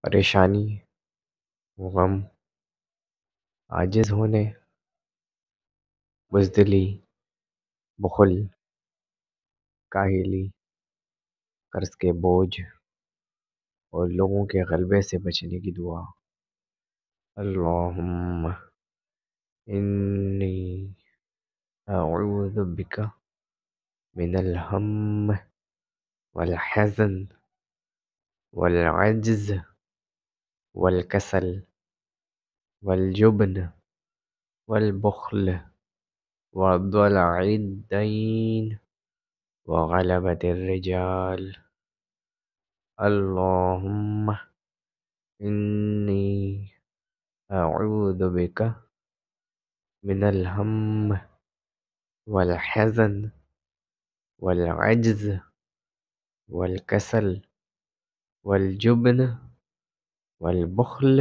پریشانی، غم، عاجز ہونے، بزدلی، بخل، کاہلی، قرض کے بوجھ اور لوگوں کے غلبے سے بچنے کی دعا۔ اللہم انی اعوذ بک من الہم والحزن والعجز والکسل والجبن والبخل وضلع الدین وغلبۃ الرجال۔ اللہم انی اعوذ بک من الہم والحزن والعجز والکسل والجبن والبخل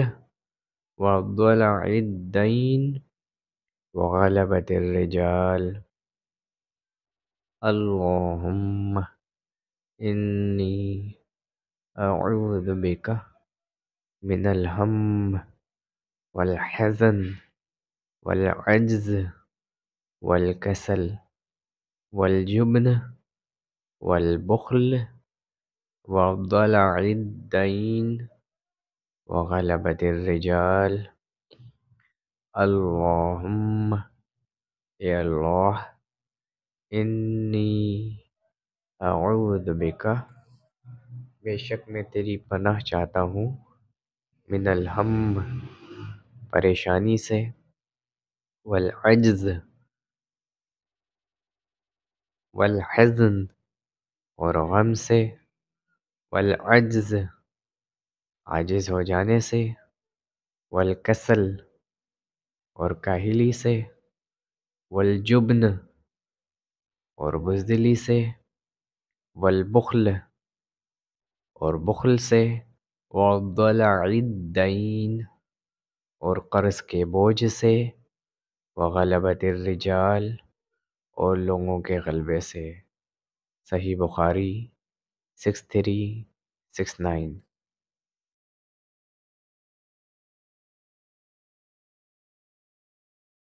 وضلع الدین وغلبۃ الرجال۔ اللہم انی اعوذ بک من الہم والحزن والعجز والکسل والجبن والبخل وضلع الدین وغلبۃ الرجال۔ اللہم اے اللہ، انی اعوذ بک، بے شک میں تیری پناہ چاہتا ہوں، من الہم، پریشانی سے، والعجز، والحزن، اور غم سے، والعجز، عاجز ہو جانے سے، والکسل، اور کاہلی سے، والجبن، اور بزدلی سے، والبخل، اور بخل سے، وضلع الدین، اور قرض کے بوجھ سے، وغلبۃ الرجال، اور لوگوں کے غلبے سے۔ صحیح بخاری 6369۔